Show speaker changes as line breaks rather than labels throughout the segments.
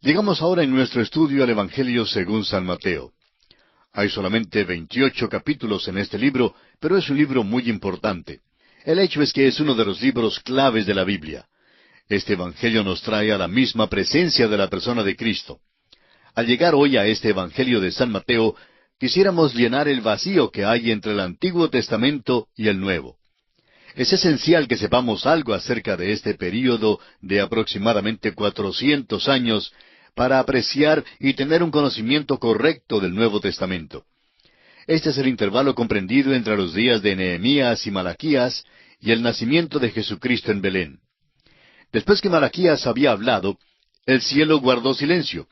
Llegamos ahora en nuestro estudio al Evangelio según San Mateo. Hay solamente 28 capítulos en este libro, pero es un libro muy importante. El hecho es que es uno de los libros claves de la Biblia. Este Evangelio nos trae a la misma presencia de la persona de Cristo. Al llegar hoy a este Evangelio de San Mateo, quisiéramos llenar el vacío que hay entre el Antiguo Testamento y el Nuevo. Es esencial que sepamos algo acerca de este período de aproximadamente 400 años para apreciar y tener un conocimiento correcto del Nuevo Testamento. Este es el intervalo comprendido entre los días de Nehemías y Malaquías y el nacimiento de Jesucristo en Belén. Después que Malaquías había hablado, el cielo guardó silencio.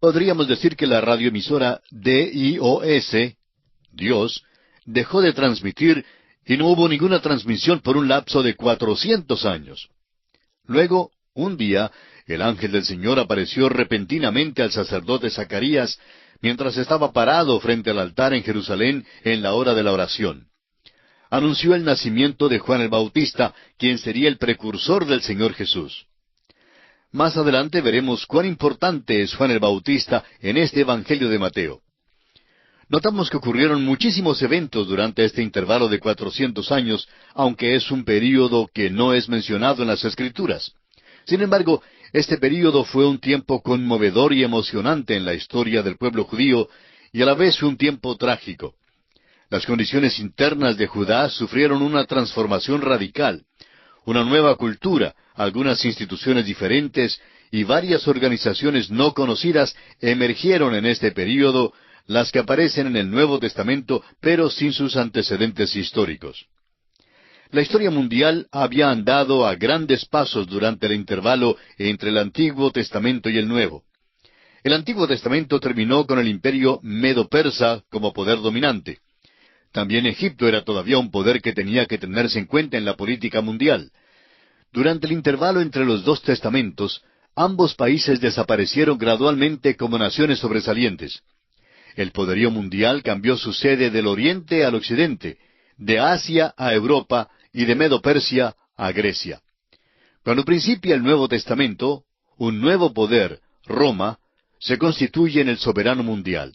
Podríamos decir que la radioemisora DIOS, Dios, dejó de transmitir y no hubo ninguna transmisión por un lapso de 400 años. Luego, un día, el ángel del Señor apareció repentinamente al sacerdote Zacarías mientras estaba parado frente al altar en Jerusalén en la hora de la oración. Anunció el nacimiento de Juan el Bautista, quien sería el precursor del Señor Jesús. Más adelante veremos cuán importante es Juan el Bautista en este Evangelio de Mateo. Notamos que ocurrieron muchísimos eventos durante este intervalo de 400 años, aunque es un período que no es mencionado en las Escrituras. Sin embargo, este período fue un tiempo conmovedor y emocionante en la historia del pueblo judío, y a la vez fue un tiempo trágico. Las condiciones internas de Judá sufrieron una transformación radical, una nueva cultura, algunas instituciones diferentes y varias organizaciones no conocidas emergieron en este período, las que aparecen en el Nuevo Testamento, pero sin sus antecedentes históricos. La historia mundial había andado a grandes pasos durante el intervalo entre el Antiguo Testamento y el Nuevo. El Antiguo Testamento terminó con el imperio medo-persa como poder dominante. También Egipto era todavía un poder que tenía que tenerse en cuenta en la política mundial. Durante el intervalo entre los dos testamentos, ambos países desaparecieron gradualmente como naciones sobresalientes. El poderío mundial cambió su sede del oriente al occidente, de Asia a Europa y de Medo-Persia a Grecia. Cuando principia el Nuevo Testamento, un nuevo poder, Roma, se constituye en el soberano mundial.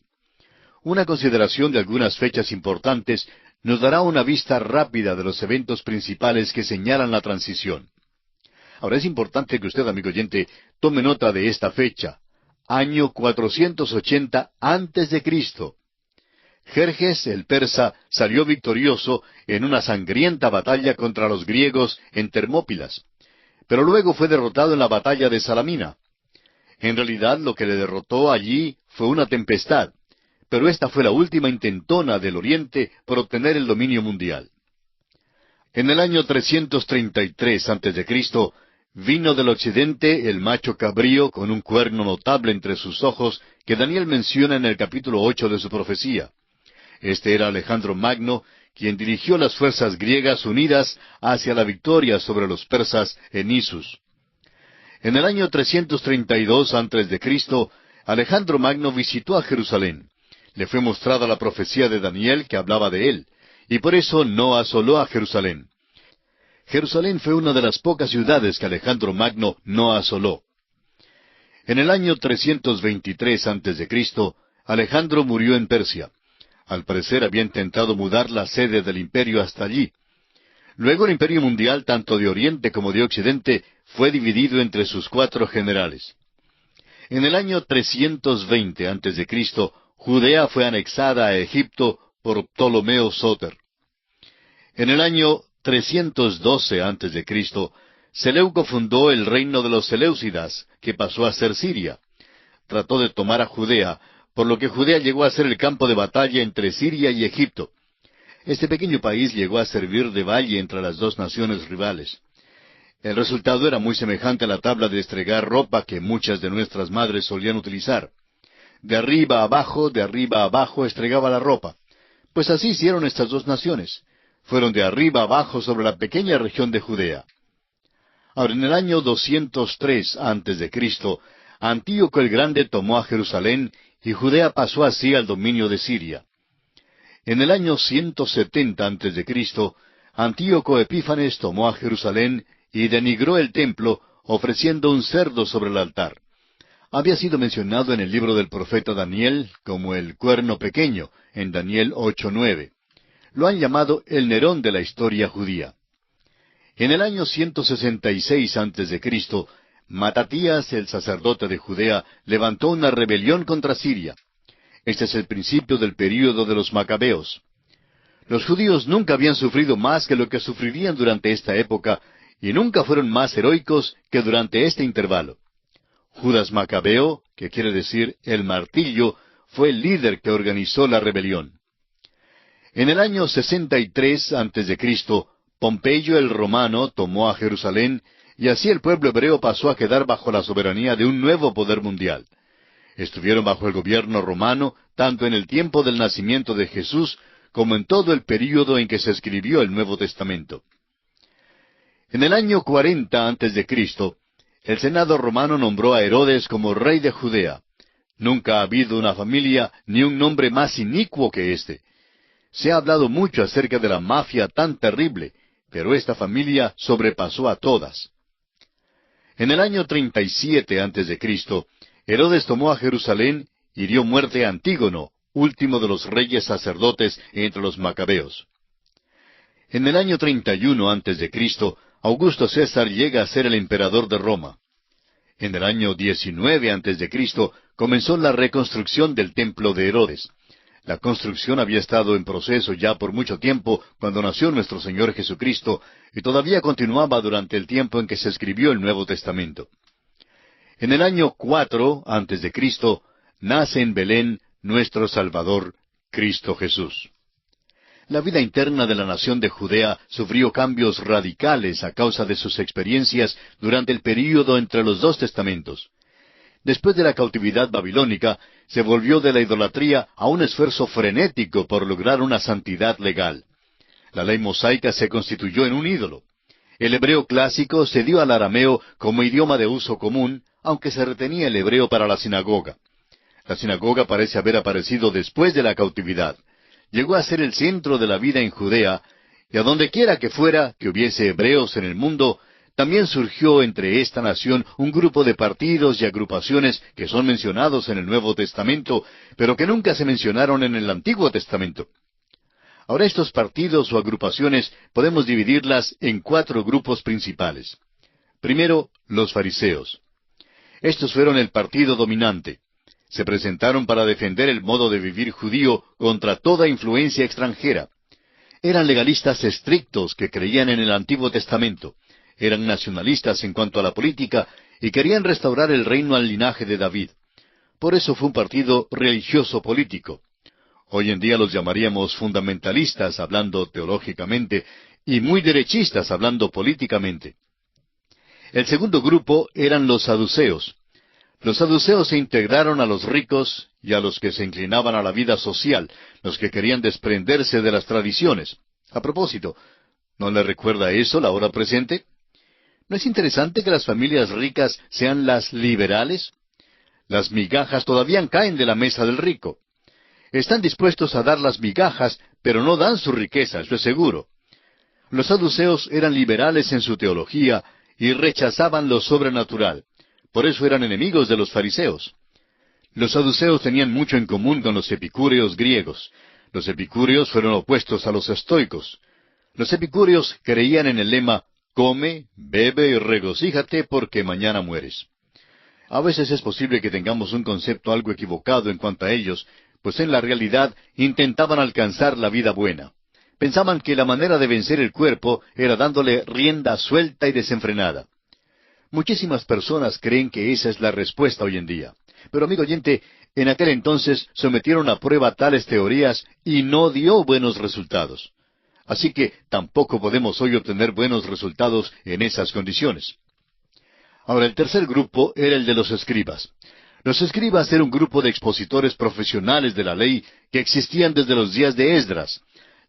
Una consideración de algunas fechas importantes nos dará una vista rápida de los eventos principales que señalan la transición. Ahora es importante que usted, amigo oyente, tome nota de esta fecha, año 480 antes de Cristo. Jerjes, el persa, salió victorioso en una sangrienta batalla contra los griegos en Termópilas, pero luego fue derrotado en la batalla de Salamina. En realidad, lo que le derrotó allí fue una tempestad, pero esta fue la última intentona del Oriente por obtener el dominio mundial. En el año 333 a.C., vino del occidente el macho cabrío con un cuerno notable entre sus ojos que Daniel menciona en el capítulo 8 de su profecía. Este era Alejandro Magno, quien dirigió las fuerzas griegas unidas hacia la victoria sobre los persas en Isus. En el año 332 a.C., Alejandro Magno visitó a Jerusalén. Le fue mostrada la profecía de Daniel que hablaba de él, y por eso no asoló a Jerusalén. Jerusalén fue una de las pocas ciudades que Alejandro Magno no asoló. En el año 323 a.C., Alejandro murió en Persia. Al parecer había intentado mudar la sede del imperio hasta allí. Luego el imperio mundial, tanto de Oriente como de Occidente, fue dividido entre sus 4 generales. En el año 320 a.C., Judea fue anexada a Egipto por Ptolomeo Sóter. En el año 312 a.C., Seleuco fundó el reino de los Seleucidas, que pasó a ser Siria. Trató de tomar a Judea, por lo que Judea llegó a ser el campo de batalla entre Siria y Egipto. Este pequeño país llegó a servir de valle entre las dos naciones rivales. El resultado era muy semejante a la tabla de estregar ropa que muchas de nuestras madres solían utilizar. De arriba a abajo estregaba la ropa. Pues así hicieron estas dos naciones. Fueron de arriba a abajo sobre la pequeña región de Judea. Ahora, en el año 203 a.C., Antíoco el Grande tomó a Jerusalén y Judea pasó así al dominio de Siria. En el año 170 a.C., Antíoco Epífanes tomó a Jerusalén y denigró el templo, ofreciendo un cerdo sobre el altar. Había sido mencionado en el libro del profeta Daniel como el cuerno pequeño, en Daniel 8:9. Lo han llamado el Nerón de la historia judía. En el año 166 a.C., Matatías, el sacerdote de Judea, levantó una rebelión contra Siria. Este es el principio del período de los Macabeos. Los judíos nunca habían sufrido más que lo que sufrirían durante esta época, y nunca fueron más heroicos que durante este intervalo. Judas Macabeo, que quiere decir el martillo, fue el líder que organizó la rebelión. En el año 63 a.C., Pompeyo el romano tomó a Jerusalén, y así el pueblo hebreo pasó a quedar bajo la soberanía de un nuevo poder mundial. Estuvieron bajo el gobierno romano tanto en el tiempo del nacimiento de Jesús como en todo el período en que se escribió el Nuevo Testamento. En el año 40 a.C., el Senado romano nombró a Herodes como rey de Judea. Nunca ha habido una familia ni un nombre más inicuo que este. Se ha hablado mucho acerca de la mafia tan terrible, pero esta familia sobrepasó a todas. En el año 37 a.C., Herodes tomó a Jerusalén y dio muerte a Antígono, último de los reyes sacerdotes entre los macabeos. En el año 31 a.C., Augusto César llega a ser el emperador de Roma. En el año 19 a.C., comenzó la reconstrucción del templo de Herodes. La construcción había estado en proceso ya por mucho tiempo cuando nació nuestro Señor Jesucristo, y todavía continuaba durante el tiempo en que se escribió el Nuevo Testamento. En el año 4 a.C., nace en Belén nuestro Salvador, Cristo Jesús. La vida interna de la nación de Judea sufrió cambios radicales a causa de sus experiencias durante el período entre los dos testamentos. Después de la cautividad babilónica, se volvió de la idolatría a un esfuerzo frenético por lograr una santidad legal. La ley mosaica se constituyó en un ídolo. El hebreo clásico se dio al arameo como idioma de uso común, aunque se retenía el hebreo para la sinagoga. La sinagoga parece haber aparecido después de la cautividad. Llegó a ser el centro de la vida en Judea, y a donde quiera que fuera que hubiese hebreos en el mundo, también surgió entre esta nación un grupo de partidos y agrupaciones que son mencionados en el Nuevo Testamento, pero que nunca se mencionaron en el Antiguo Testamento. Ahora estos partidos o agrupaciones podemos dividirlas en 4 grupos principales. Primero, los fariseos. Estos fueron el partido dominante. Se presentaron para defender el modo de vivir judío contra toda influencia extranjera. Eran legalistas estrictos que creían en el Antiguo Testamento. Eran nacionalistas en cuanto a la política y querían restaurar el reino al linaje de David. Por eso fue un partido religioso político. Hoy en día los llamaríamos fundamentalistas hablando teológicamente y muy derechistas hablando políticamente. El segundo grupo eran los saduceos. Los saduceos se integraron a los ricos y a los que se inclinaban a la vida social, los que querían desprenderse de las tradiciones. A propósito, ¿no le recuerda eso la hora presente? ¿No es interesante que las familias ricas sean las liberales? Las migajas todavía caen de la mesa del rico. Están dispuestos a dar las migajas, pero no dan su riqueza, eso es seguro. Los saduceos eran liberales en su teología y rechazaban lo sobrenatural. Por eso eran enemigos de los fariseos. Los saduceos tenían mucho en común con los epicúreos griegos. Los epicúreos fueron opuestos a los estoicos. Los epicúreos creían en el lema, come, bebe y regocíjate porque mañana mueres. A veces es posible que tengamos un concepto algo equivocado en cuanto a ellos, pues en la realidad intentaban alcanzar la vida buena. Pensaban que la manera de vencer el cuerpo era dándole rienda suelta y desenfrenada. Muchísimas personas creen que esa es la respuesta hoy en día. Pero amigo oyente, en aquel entonces sometieron a prueba tales teorías y no dio buenos resultados. Así que tampoco podemos hoy obtener buenos resultados en esas condiciones. Ahora, el tercer grupo era el de los escribas. Los escribas eran un grupo de expositores profesionales de la ley que existían desde los días de Esdras.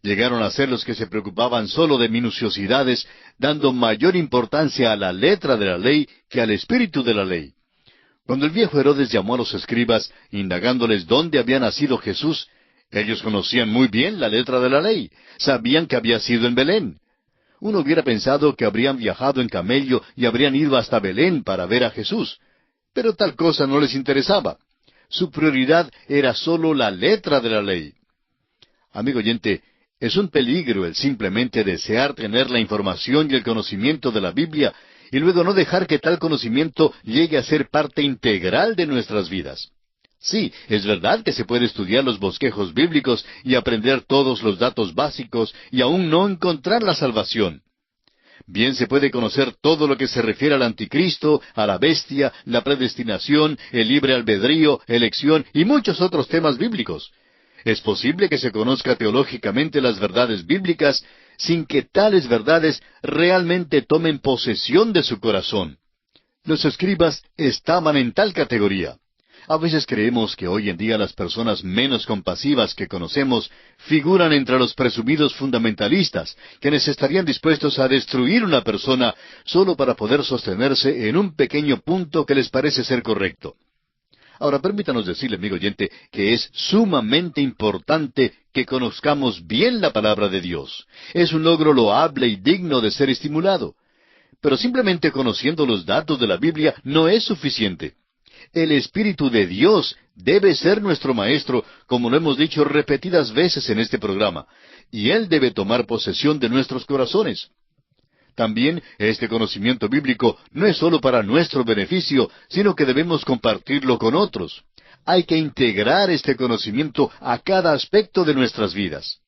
Llegaron a ser los que se preocupaban solo de minuciosidades, dando mayor importancia a la letra de la ley que al espíritu de la ley. Cuando el viejo Herodes llamó a los escribas, indagándoles dónde había nacido Jesús, ellos conocían muy bien la letra de la ley, sabían que había sido en Belén. Uno hubiera pensado que habrían viajado en camello y habrían ido hasta Belén para ver a Jesús. Pero tal cosa no les interesaba. Su prioridad era sólo la letra de la ley. Amigo oyente, es un peligro el simplemente desear tener la información y el conocimiento de la Biblia y luego no dejar que tal conocimiento llegue a ser parte integral de nuestras vidas. Sí, es verdad que se puede estudiar los bosquejos bíblicos y aprender todos los datos básicos y aún no encontrar la salvación. Bien se puede conocer todo lo que se refiere al anticristo, a la bestia, la predestinación, el libre albedrío, elección y muchos otros temas bíblicos. Es posible que se conozca teológicamente las verdades bíblicas sin que tales verdades realmente tomen posesión de su corazón. Los escribas estaban en tal categoría. A veces creemos que hoy en día las personas menos compasivas que conocemos figuran entre los presumidos fundamentalistas, quienes estarían dispuestos a destruir una persona solo para poder sostenerse en un pequeño punto que les parece ser correcto. Ahora, permítanos decirle, amigo oyente, que es sumamente importante que conozcamos bien la palabra de Dios. Es un logro loable y digno de ser estimulado. Pero simplemente conociendo los datos de la Biblia no es suficiente. El Espíritu de Dios debe ser nuestro maestro, como lo hemos dicho repetidas veces en este programa, y Él debe tomar posesión de nuestros corazones. También este conocimiento bíblico no es sólo para nuestro beneficio, sino que debemos compartirlo con otros. Hay que integrar este conocimiento a cada aspecto de nuestras vidas.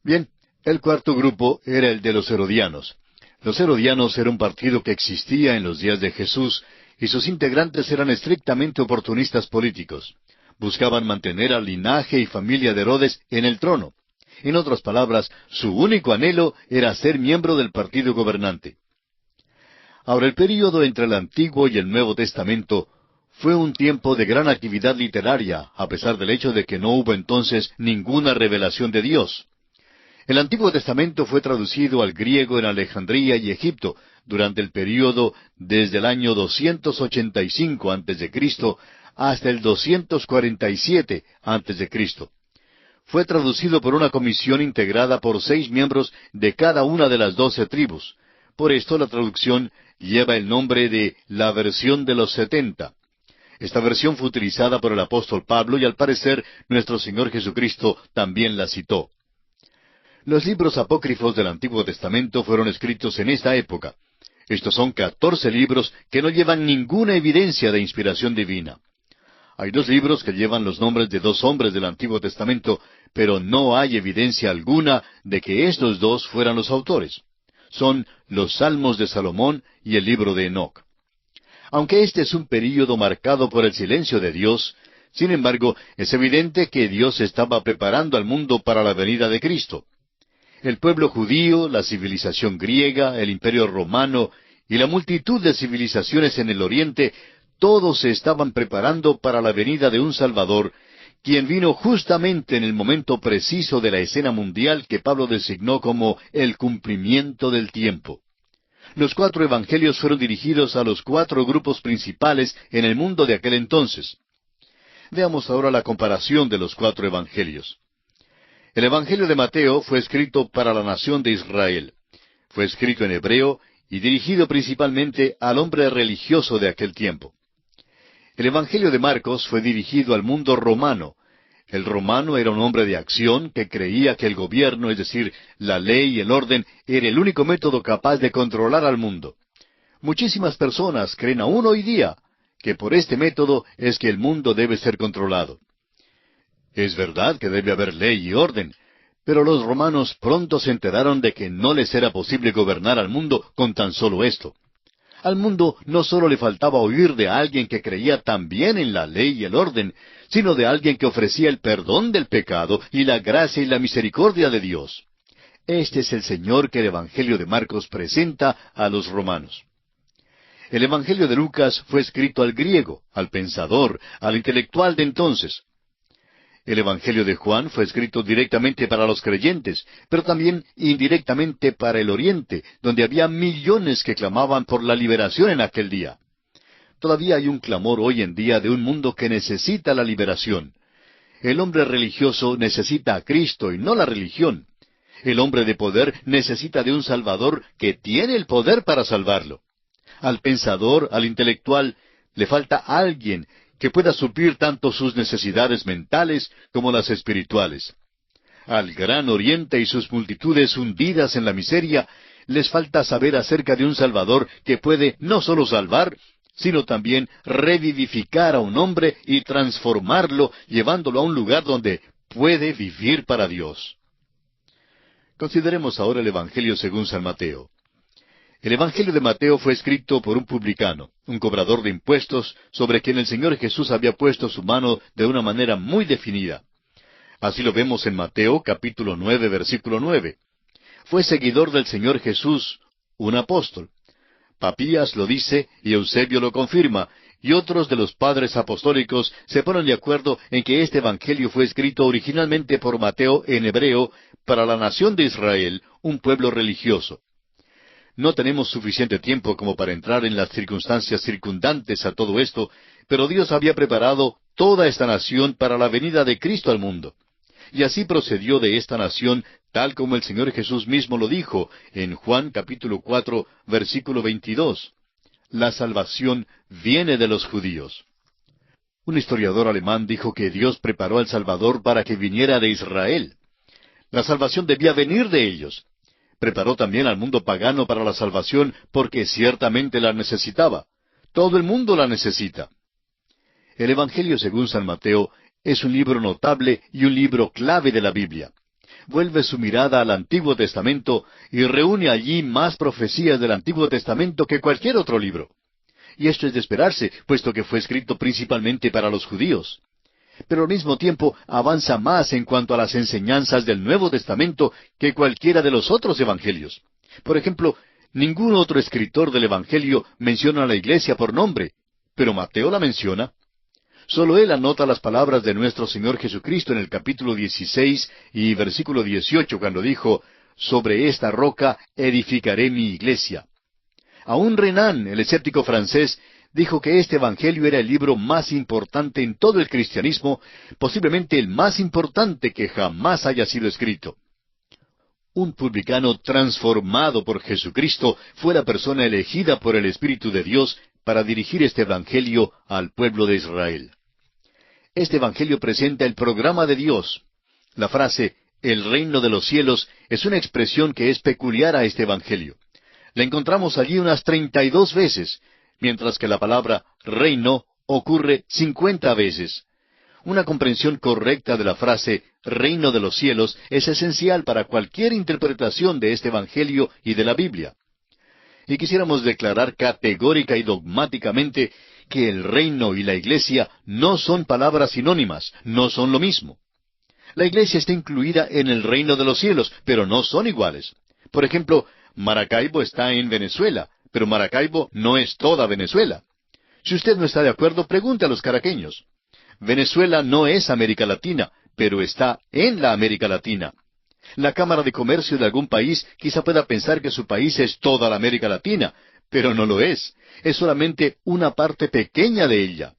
Bien, el cuarto grupo era el de los herodianos. Los herodianos era un partido que existía en los días de Jesús, y sus integrantes eran estrictamente oportunistas políticos. Buscaban mantener al linaje y familia de Herodes en el trono. En otras palabras, su único anhelo era ser miembro del partido gobernante. Ahora, el período entre el Antiguo y el Nuevo Testamento fue un tiempo de gran actividad literaria, a pesar del hecho de que no hubo entonces ninguna revelación de Dios. El Antiguo Testamento fue traducido al griego en Alejandría y Egipto durante el período desde el año 285 a.C. hasta el 247 a.C. Fue traducido por una comisión integrada por 6 miembros de cada una de las 12 tribus. Por esto la traducción lleva el nombre de la versión de los 70. Esta versión fue utilizada por el apóstol Pablo y al parecer nuestro Señor Jesucristo también la citó. Los libros apócrifos del Antiguo Testamento fueron escritos en esta época. Estos son 14 libros que no llevan ninguna evidencia de inspiración divina. Hay 2 libros que llevan los nombres de 2 hombres del Antiguo Testamento, pero no hay evidencia alguna de que estos 2 fueran los autores. Son los Salmos de Salomón y el libro de Enoc. Aunque este es un período marcado por el silencio de Dios, sin embargo, es evidente que Dios estaba preparando al mundo para la venida de Cristo. El pueblo judío, la civilización griega, el imperio romano y la multitud de civilizaciones en el oriente, todos se estaban preparando para la venida de un Salvador, quien vino justamente en el momento preciso de la escena mundial que Pablo designó como el cumplimiento del tiempo. Los 4 evangelios fueron dirigidos a los 4 grupos principales en el mundo de aquel entonces. Veamos ahora la comparación de los 4 evangelios. El Evangelio de Mateo fue escrito para la nación de Israel. Fue escrito en hebreo y dirigido principalmente al hombre religioso de aquel tiempo. El Evangelio de Marcos fue dirigido al mundo romano. El romano era un hombre de acción que creía que el gobierno, es decir, la ley y el orden, era el único método capaz de controlar al mundo. Muchísimas personas creen aún hoy día que por este método es que el mundo debe ser controlado. Es verdad que debe haber ley y orden, pero los romanos pronto se enteraron de que no les era posible gobernar al mundo con tan solo esto. Al mundo no solo le faltaba oír de alguien que creía también en la ley y el orden, sino de alguien que ofrecía el perdón del pecado y la gracia y la misericordia de Dios. Este es el Señor que el Evangelio de Marcos presenta a los romanos. El Evangelio de Lucas fue escrito al griego, al pensador, al intelectual de entonces. El Evangelio de Juan fue escrito directamente para los creyentes, pero también indirectamente para el Oriente, donde había millones que clamaban por la liberación en aquel día. Todavía hay un clamor hoy en día de un mundo que necesita la liberación. El hombre religioso necesita a Cristo y no la religión. El hombre de poder necesita de un Salvador que tiene el poder para salvarlo. al pensador, al intelectual, le falta alguien que pueda suplir tanto sus necesidades mentales como las espirituales. Al Gran Oriente y sus multitudes hundidas en la miseria, les falta saber acerca de un Salvador que puede no solo salvar, sino también revivificar a un hombre y transformarlo, llevándolo a un lugar donde puede vivir para Dios. Consideremos ahora el Evangelio según San Mateo. El Evangelio de Mateo fue escrito por un publicano, un cobrador de impuestos, sobre quien el Señor Jesús había puesto su mano de una manera muy definida. Así lo vemos en Mateo capítulo 9, versículo 9. Fue seguidor del Señor Jesús, un apóstol. Papías lo dice y Eusebio lo confirma, y otros de los padres apostólicos se ponen de acuerdo en que este Evangelio fue escrito originalmente por Mateo en hebreo para la nación de Israel, un pueblo religioso. No tenemos suficiente tiempo como para entrar en las circunstancias circundantes a todo esto, pero Dios había preparado toda esta nación para la venida de Cristo al mundo. Y así procedió de esta nación, tal como el Señor Jesús mismo lo dijo en Juan capítulo 4, versículo 22. La salvación viene de los judíos. Un historiador alemán dijo que Dios preparó al Salvador para que viniera de Israel. La salvación debía venir de ellos. Preparó también al mundo pagano para la salvación porque ciertamente la necesitaba. Todo el mundo la necesita. El Evangelio según San Mateo es un libro notable y un libro clave de la Biblia. Vuelve su mirada al Antiguo Testamento y reúne allí más profecías del Antiguo Testamento que cualquier otro libro. Y esto es de esperarse, puesto que fue escrito principalmente para los judíos. Pero al mismo tiempo avanza más en cuanto a las enseñanzas del Nuevo Testamento que cualquiera de los otros evangelios. Por ejemplo, ningún otro escritor del Evangelio menciona a la iglesia por nombre, pero Mateo la menciona. Solo él anota las palabras de nuestro Señor Jesucristo en el capítulo 16 y versículo 18, cuando dijo, «Sobre esta roca edificaré mi iglesia». Aún Renan, el escéptico francés, dijo que este Evangelio era el libro más importante en todo el cristianismo, posiblemente el más importante que jamás haya sido escrito. Un publicano transformado por Jesucristo fue la persona elegida por el Espíritu de Dios para dirigir este Evangelio al pueblo de Israel. Este Evangelio presenta el programa de Dios. La frase, «el reino de los cielos», es una expresión que es peculiar a este Evangelio. La encontramos allí unas 32 veces, mientras que la palabra reino ocurre 50 veces. Una comprensión correcta de la frase reino de los cielos es esencial para cualquier interpretación de este Evangelio y de la Biblia. Y quisiéramos declarar categórica y dogmáticamente que el reino y la iglesia no son palabras sinónimas, no son lo mismo. La iglesia está incluida en el reino de los cielos, pero no son iguales. Por ejemplo, Maracaibo está en Venezuela, pero Maracaibo no es toda Venezuela. Si usted no está de acuerdo, pregunte a los caraqueños. Venezuela no es América Latina, pero está en la América Latina. La Cámara de Comercio de algún país quizá pueda pensar que su país es toda la América Latina, pero no lo es. Es solamente una parte pequeña de ella.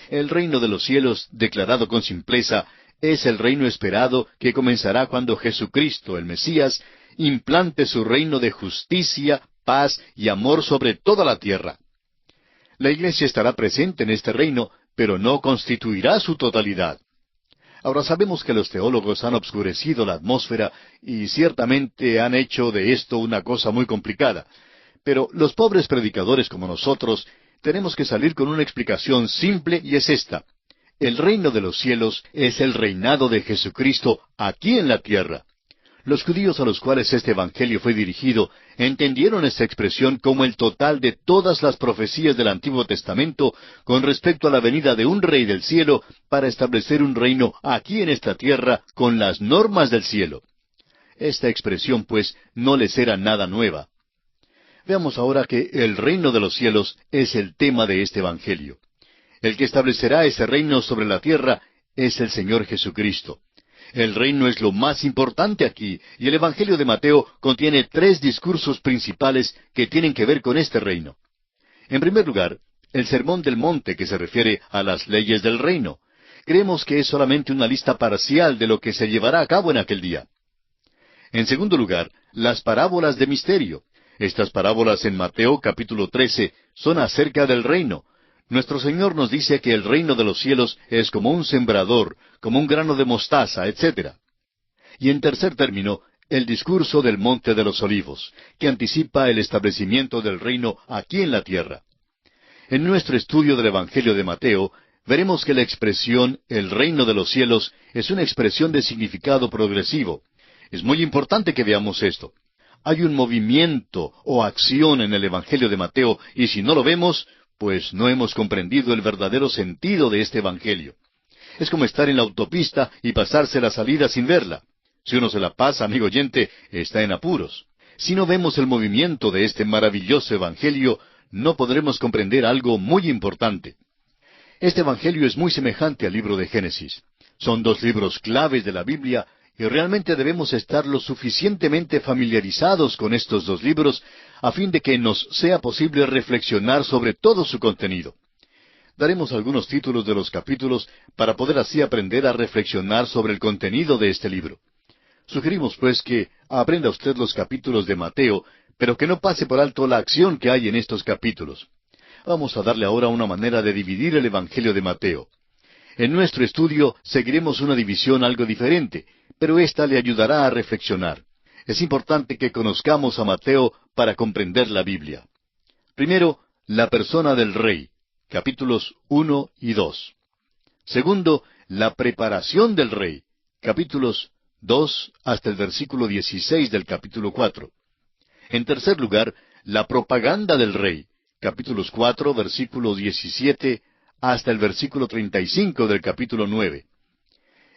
El reino de los cielos, declarado con simpleza, es el reino esperado que comenzará cuando Jesucristo, el Mesías, implante su reino de justicia, paz y amor sobre toda la tierra. La iglesia estará presente en este reino, pero no constituirá su totalidad. Ahora sabemos que los teólogos han obscurecido la atmósfera y ciertamente han hecho de esto una cosa muy complicada. Pero los pobres predicadores como nosotros tenemos que salir con una explicación simple y es esta. El reino de los cielos es el reinado de Jesucristo aquí en la tierra. Los judíos a los cuales este Evangelio fue dirigido entendieron esta expresión como el total de todas las profecías del Antiguo Testamento con respecto a la venida de un rey del cielo para establecer un reino aquí en esta tierra con las normas del cielo. Esta expresión, pues, no les era nada nueva. Veamos ahora que el reino de los cielos es el tema de este Evangelio. El que establecerá ese reino sobre la tierra es el Señor Jesucristo. El reino es lo más importante aquí, y el Evangelio de Mateo contiene 3 discursos principales que tienen que ver con este reino. En primer lugar, el Sermón del Monte, que se refiere a las leyes del reino. Creemos que es solamente una lista parcial de lo que se llevará a cabo en aquel día. En segundo lugar, las parábolas de misterio. Estas parábolas en Mateo capítulo 13 son acerca del reino. Nuestro Señor nos dice que el reino de los cielos es como un sembrador, como un grano de mostaza, etc. Y en tercer término, el discurso del Monte de los Olivos, que anticipa el establecimiento del reino aquí en la tierra. En nuestro estudio del Evangelio de Mateo, veremos que la expresión el reino de los cielos es una expresión de significado progresivo. Es muy importante que veamos esto. Hay un movimiento o acción en el Evangelio de Mateo, y si no lo vemos, pues no hemos comprendido el verdadero sentido de este Evangelio. Es como estar en la autopista y pasarse la salida sin verla. Si uno se la pasa, amigo oyente, está en apuros. Si no vemos el movimiento de este maravilloso Evangelio, no podremos comprender algo muy importante. Este Evangelio es muy semejante al libro de Génesis. Son dos libros claves de la Biblia, y realmente debemos estar lo suficientemente familiarizados con estos dos libros a fin de que nos sea posible reflexionar sobre todo su contenido. Daremos algunos títulos de los capítulos para poder así aprender a reflexionar sobre el contenido de este libro. Sugerimos pues que aprenda usted los capítulos de Mateo, pero que no pase por alto la acción que hay en estos capítulos. Vamos a darle ahora una manera de dividir el Evangelio de Mateo. En nuestro estudio seguiremos una división algo diferente, pero ésta le ayudará a reflexionar. Es importante que conozcamos a Mateo para comprender la Biblia. Primero, la persona del Rey, capítulos 1 y 2. Segundo, la preparación del Rey, capítulos 2 hasta el versículo 16 del capítulo 4. En tercer lugar, la propaganda del Rey, capítulos 4, versículo 17 hasta el versículo 35 del capítulo 9.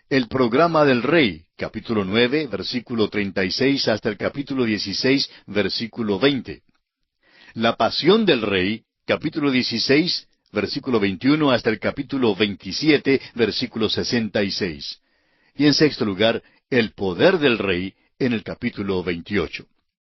El programa del Rey, capítulo 9, versículo 36 hasta el capítulo 16, versículo 20. La pasión del Rey, capítulo 16, versículo 21 hasta el capítulo 27, versículo 66. Y en sexto lugar, el poder del Rey, en el capítulo 28.